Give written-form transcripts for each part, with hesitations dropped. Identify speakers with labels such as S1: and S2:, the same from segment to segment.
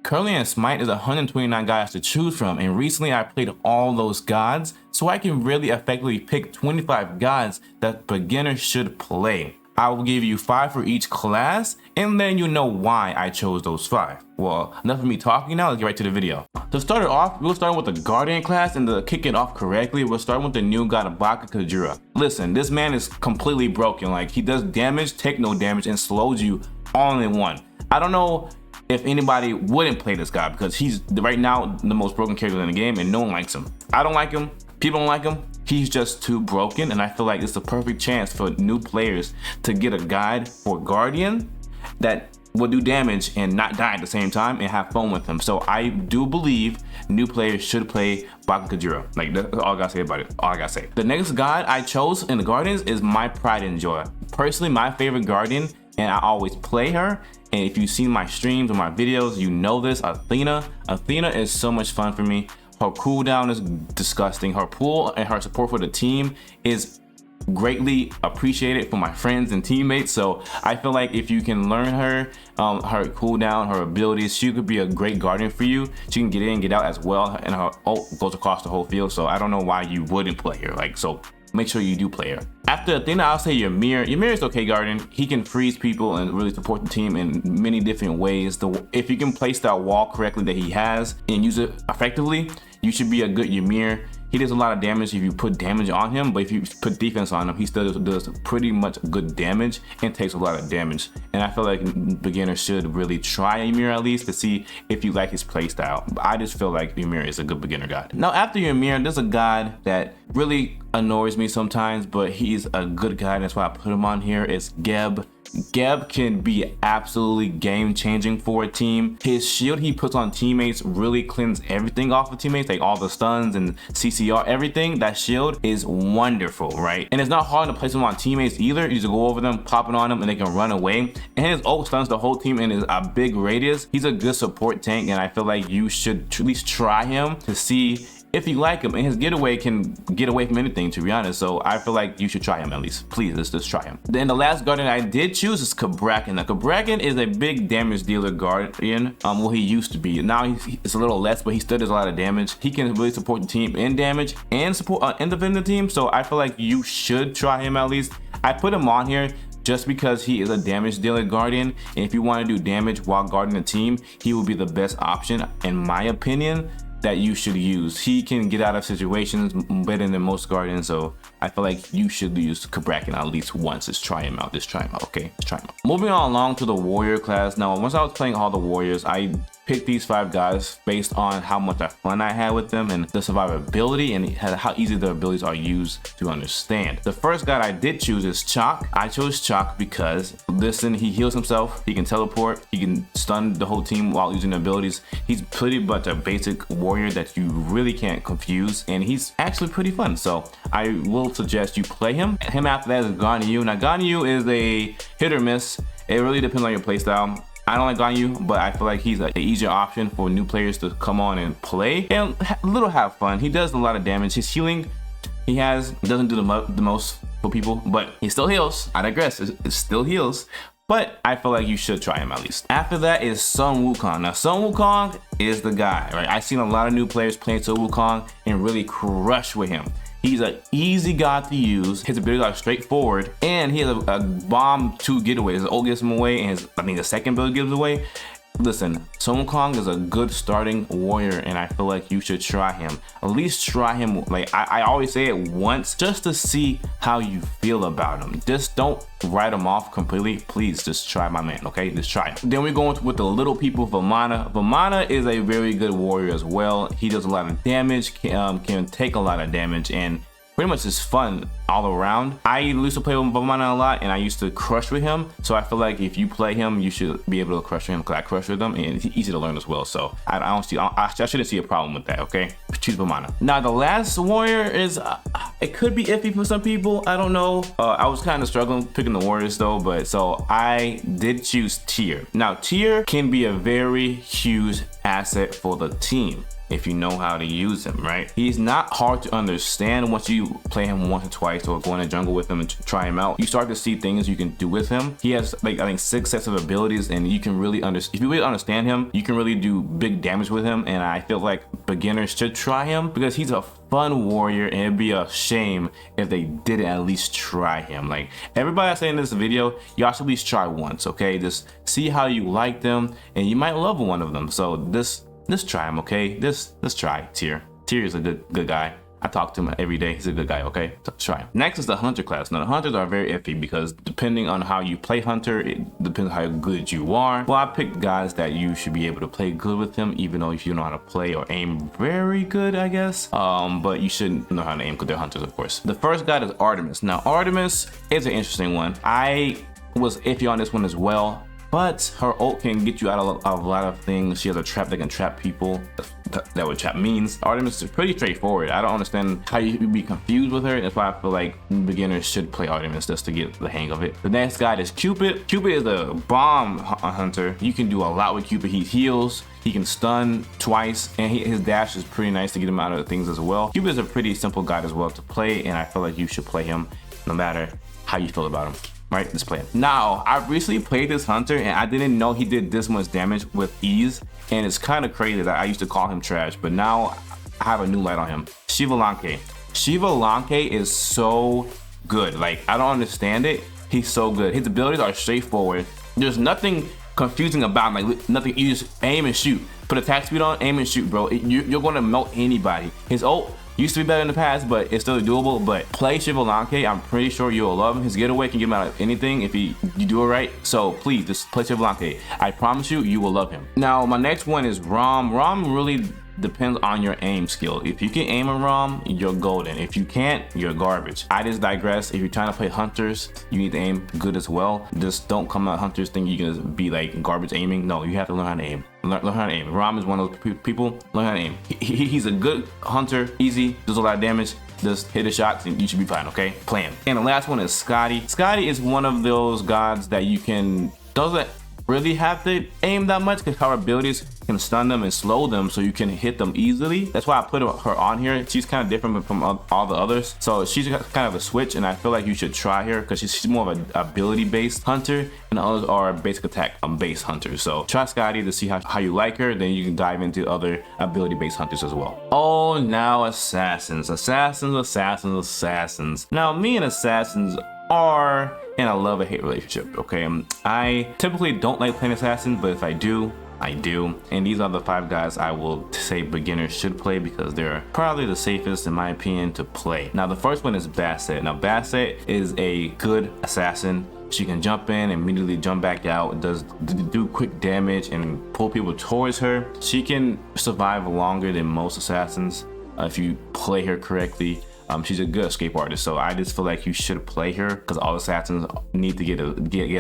S1: Currently in Smite is 129 gods to choose from, and recently I played all those gods, so I can really effectively pick 25 gods that beginners should play. I will give you 5 for each class, and then you know why I chose those 5. Well, enough of me talking now, let's get right to the video. To start it off, we'll start with the Guardian class, and to kick it off correctly, we'll start with the new god Baka Kajura. Listen, this man is completely broken. Like, he does damage, take no damage, and slows you all in one. I don't know if anybody wouldn't play this guy because he's right now the most broken character in the game and no one likes him. I don't like him, people don't like him. He's just too broken, and I feel like it's the perfect chance for new players to get a guide for Guardian that will do damage and not die at the same time and have fun with him. So I do believe new players should play Baka Kajura. Like, that's all I gotta say about it. All I gotta say. The next god I chose in the Guardians is my pride and joy. Personally, my favorite Guardian, and I always play her. And if you've seen my streams or my videos, you know this, Athena. Athena is so much fun for me. Her cooldown is disgusting. Her pull and her support for the team is greatly appreciated for my friends and teammates. So I feel like if you can learn her, her cooldown, her abilities, she could be a great guardian for you. She can get in, get out as well, and her ult goes across the whole field. So I don't know why you wouldn't play her. Like, so make sure you do play her. After Athena, I'll say Ymir. Ymir is okay guardian. He can freeze people and really support the team in many different ways. If you can place that wall correctly that he has and use it effectively, you should be a good Ymir. He does a lot of damage if you put damage on him, but if you put defense on him, he still does pretty much good damage and takes a lot of damage. And I feel like beginners should really try Ymir at least to see if you like his playstyle. But I just feel like Ymir is a good beginner god. Now after Ymir, there's a god that really annoys me sometimes, but he's a good guy, and that's why I put him on here. It's Geb. Geb can be absolutely game changing for a team. His shield he puts on teammates really cleans everything off of teammates, like all the stuns and CCR, everything. That shield is wonderful, right? And it's not hard to place him on teammates either. You just go over them, pop it on them, and they can run away. And his ult stuns the whole team in a big radius. He's a good support tank, and I feel like you should at least try him to see if you like him, and his getaway can get away from anything, to be honest. So I feel like you should try him at least. Please, let's just try him. Then the last guardian I did choose is Cabrakan. Now Cabrakan is a big damage dealer guardian. Well, he used to be. Now it's a little less, but he still does a lot of damage. He can really support the team in damage and support and defend the team. So I feel like you should try him at least. I put him on here just because he is a damage dealer guardian, and if you want to do damage while guarding the team, he will be the best option in my opinion that you should use. He can get out of situations better than most guardians, so I feel like you should use Cabrakan at least once. Just try him out. Just try him out, okay? Just try him out. Moving on along to the warrior class. Now, once I was playing all the warriors, I picked these 5 guys based on how much fun I had with them and the survivability and how easy their abilities are used to understand. The first guy I did choose is Chaac. I chose Chaac because, listen, he heals himself, he can teleport, he can stun the whole team while using abilities. He's pretty much a basic warrior that you really can't confuse, and he's actually pretty fun. So I will suggest you play him. After that is Ganyu. Now Ganyu is a hit or miss. It really depends on your playstyle. I don't like Ganyu, but I feel like he's an easier option for new players to come on and play and a little have fun. He does a lot of damage. His healing doesn't do the most for people, but he still heals. I digress, it still heals. But I feel like you should try him at least. After that is Sun Wukong. Now Sun Wukong is the guy, right? I've seen a lot of new players playing Sun Wukong and really crush with him. He's an easy god to use. His abilities are straightforward, and he has a bomb 2 getaway. His ult gets him away, and I think the second ability gives him away. Listen, Sun Wukong is a good starting warrior, and I feel like you should try him. At least try him. Like I always say it once, just to see how you feel about him. Just don't write him off completely. Please just try my man, okay? Just try him. Then we're going with the little people, Vamana. Vamana is a very good warrior as well. He does a lot of damage, can take a lot of damage, and pretty much is fun all around. I used to play with Vamana a lot, and I used to crush with him. So I feel like if you play him, you should be able to crush him, because I crush with him, and he's easy to learn as well. So I shouldn't see a problem with that, okay? Choose Vamana. Now the last warrior is, it could be iffy for some people. I don't know. I was kind of struggling picking the warriors though, but so I did choose Tyr. Now Tyr can be a very huge asset for the team. if you know how to use him, right? He's not hard to understand once you play him once or twice or go in the jungle with him and try him out. You start to see things you can do with him. He has like, I think 6 sets of abilities, and you can really if you really understand him, you can really do big damage with him. And I feel like beginners should try him because he's a fun warrior, and it'd be a shame if they didn't at least try him. Like everybody I say in this video, y'all should at least try once, okay? Just see how you like them, and you might love one of them. So just try him, okay? Let's try Tyr. Tyr is a good guy. I talk to him every day. He's a good guy, okay? So try him. Next is the Hunter class. Now the Hunters are very iffy because depending on how you play Hunter, it depends how good you are. Well, I picked guys that you should be able to play good with him, even though if you know how to play or aim very good, I guess. But you shouldn't know how to aim because they're Hunters, of course. The first guy is Artemis. Now Artemis is an interesting one. I was iffy on this one as well, but her ult can get you out of a lot of things. She has a trap that can trap people. That's what trap means. Artemis is pretty straightforward. I don't understand how you be confused with her. That's why I feel like beginners should play Artemis just to get the hang of it. The next guy is Cupid. Cupid is a bomb hunter. You can do a lot with Cupid. He heals, he can stun twice, and his dash is pretty nice to get him out of things as well. Cupid is a pretty simple guy as well to play, and I feel like you should play him no matter how you feel about him. Right, let's play it. Now, I recently played this Hunter and I didn't know he did this much damage with ease. And it's kind of crazy that I used to call him trash, but now I have a new light on him. Xbalanque. Xbalanque is so good. Like, I don't understand it. He's so good. His abilities are straightforward. There's nothing confusing about him. Like, nothing, you just aim and shoot. Put attack speed on, aim and shoot, bro. You're gonna melt anybody. His ult used to be better in the past, but it's still doable. But play Xbalanque. I'm pretty sure you'll love him. His getaway can get him out of anything if you do it right. So please, just play Xbalanque. I promise you will love him. Now, my next one is Rom. Rom really depends on your aim skill. If you can aim a Rom, you're golden. If you can't, you're garbage. I just digress. If you're trying to play Hunters, you need to aim good as well. Just don't come out Hunters thinking you're gonna be like garbage aiming. No, you have to learn how to aim. Learn how to aim. Rom is one of those people. Learn how to aim. He's a good hunter, easy, does a lot of damage. Just hit the shots and you should be fine, okay? Play him. And the last one is Skadi. Skadi is one of those gods that you doesn't really have to aim that much because her abilities can stun them and slow them so you can hit them easily. That's why I put her on here. She's kind of different from all the others. So she's kind of a switch, and I feel like you should try her because she's more of an ability based hunter and the others are basic attack based hunters. So try Skadi to see how you like her, then you can dive into other ability based hunters as well. Oh, now assassins. Now me and assassins are in a love-hate relationship, okay? I typically don't like playing assassin, but if I do, I do. And these are the 5 guys I will say beginners should play because they're probably the safest in my opinion to play. Now the first one is Bastet. Now Bastet is a good assassin. She can jump in and immediately jump back out, does do quick damage and pull people towards her. She can survive longer than most assassins if you play her correctly. She's a good escape artist, so I just feel like you should play her because all assassins need to get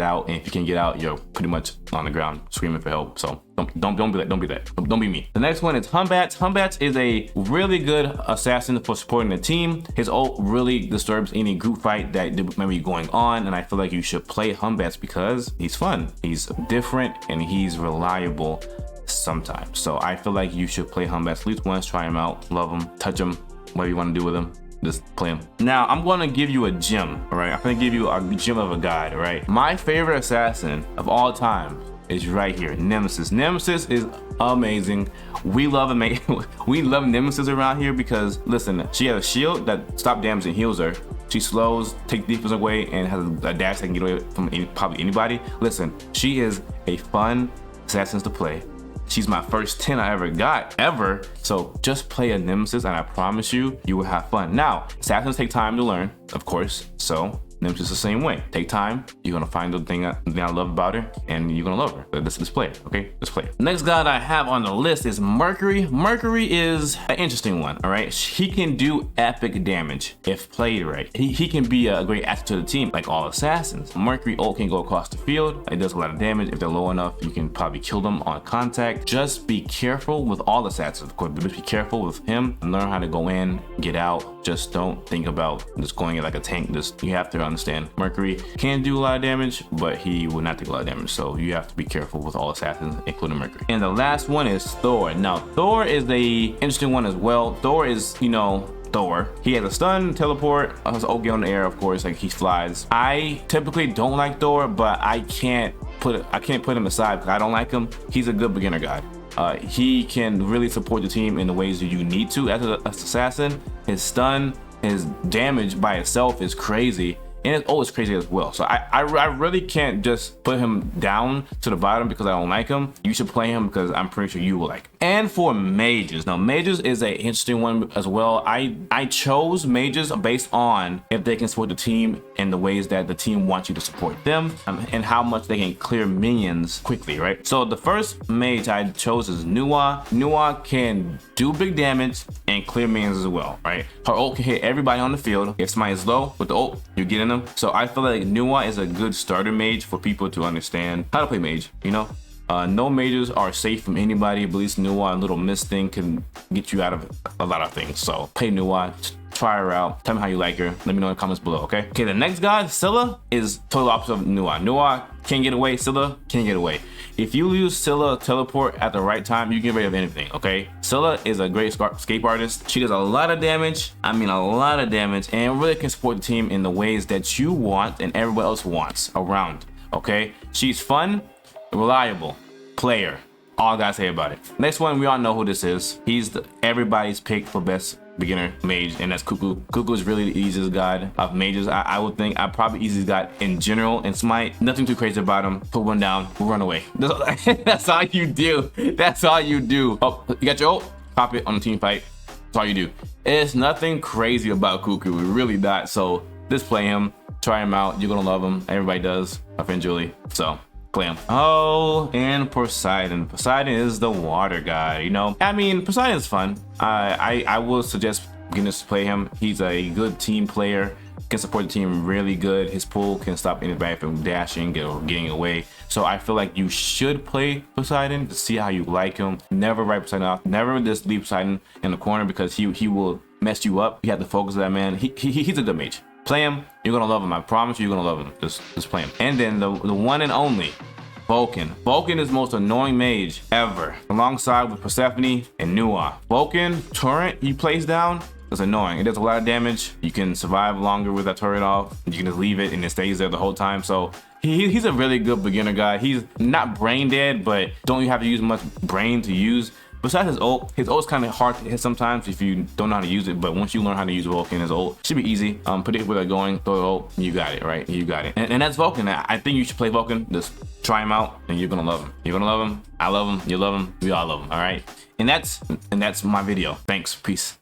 S1: out, and if you can get out, you're pretty much on the ground screaming for help. So don't be me. The next one is Humbats. Humbats is a really good assassin for supporting the team. His ult really disturbs any group fight that may be going on, and I feel like you should play Humbats because he's fun, he's different, and he's reliable sometimes. So I feel like you should play Humbats at least once, try him out, love him, touch him, whatever you want to do with him. Just play him. Now I'm going to give you a gem, all right? I'm going to give you a gem of a guide, all right? My favorite assassin of all time is right here, Nemesis. Nemesis is amazing. We love Nemesis around here because, listen, she has a shield that stops damage and heals her. She slows, takes defense away, and has a dash that can get away from probably anybody. Listen, she is a fun assassin to play. She's my first 10 I ever got, ever. So just play a Nemesis and I promise you, you will have fun. Now, assassins take time to learn, of course. So Nemesis the same way. Take time. You're gonna find the thing I love about her, and you're gonna love her. Let's play it, okay? Let's play it. Next guy that I have on the list is Mercury. Mercury is an interesting one, all right? He can do epic damage if played right. He can be a great asset to the team, like all assassins. Mercury ult can go across the field. It does a lot of damage. If they're low enough, you can probably kill them on contact. Just be careful with all assassins, of course, but just be careful with him and learn how to go in, get out. Just don't think about just going in like a tank. You have to y'all understand. Mercury can do a lot of damage, but he will not take a lot of damage. So you have to be careful with all assassins, including Mercury. And the last one is Thor. Now, Thor is a interesting one as well. Thor is, you know, Thor. He has a stun, teleport, his ult on the air, of course, like he flies. I typically don't like Thor, but I can't put him aside because I don't like him. He's a good beginner god. He can really support the team in the ways that you need to as an assassin. His stun, his damage by itself is crazy, and his ult is crazy as well. So I really can't just put him down to the bottom because I don't like him. You should play him because I'm pretty sure you will like him. And for mages, now mages is an interesting one as well. I chose mages based on if they can support the team in the ways that the team wants you to support them, and how much they can clear minions quickly, right? So the first mage I chose is Nuwa. Nuwa can do big damage and clear minions as well, right? Her ult can hit everybody on the field. If somebody is low with the ult, you're getting them. So I feel like Nuwa is a good starter mage for people to understand how to play mage, you know? No mages are safe from anybody, but at least Nuwa, a little mist thing, can get you out of a lot of things. So play Nuwa, try her out, tell me how you like her, let me know in the comments below, okay? Okay, the next god, Scylla, is total opposite of Nuwa. Nuwa can't get away, Scylla can't get away. If you use Scylla teleport at the right time, you can get rid of anything, okay? Scylla is a great escape artist. She does a lot of damage, I mean a lot of damage, and really can support the team in the ways that you want and everyone else wants around, okay? She's fun, reliable player. All I gotta say about it. Next one, we all know who this is. He's everybody's pick for best beginner mage, and that's Cuckoo. Cuckoo is really the easiest god of mages. I would think I probably easiest god in general in Smite. Nothing too crazy about him. Put one down, we'll run away. That's all you do. That's all you do. Oh, you got your ult? Pop it on the team fight. That's all you do. It's nothing crazy about Cuckoo. We really not. So just play him. Try him out. You're gonna love him. Everybody does. My friend Julie. So play him. Oh, and Poseidon. Poseidon is the water guy, you know? I mean, Poseidon is fun. I will suggest beginners to play him. He's a good team player, can support the team really good. His pull can stop anybody from dashing or getting away. So I feel like you should play Poseidon to see how you like him. Never write Poseidon off. Never just leave Poseidon in the corner because he will mess you up. You have to focus on that man. He's a good mage. Play him, you're gonna love him. I promise you, you're gonna love him. Just play him. And then the one and only Vulcan. Vulcan is the most annoying mage ever, alongside with Persephone and Nuwa. Vulcan turret he plays down is annoying. It does a lot of damage. You can survive longer with that turret off. You can just leave it and it stays there the whole time. So he's a really good beginner guy. He's not brain dead, but don't you have to use much brain to use. Besides his ult's kind of hard to hit sometimes if you don't know how to use it, but once you learn how to use Vulcan, his ult should be easy. Put it where they're going, throw the ult, you got it, right? You got it. And that's Vulcan. I think you should play Vulcan. Just try him out and you're gonna love him. You're gonna love him. I love him. You love him. We all love him, all right? And that's my video. Thanks. Peace.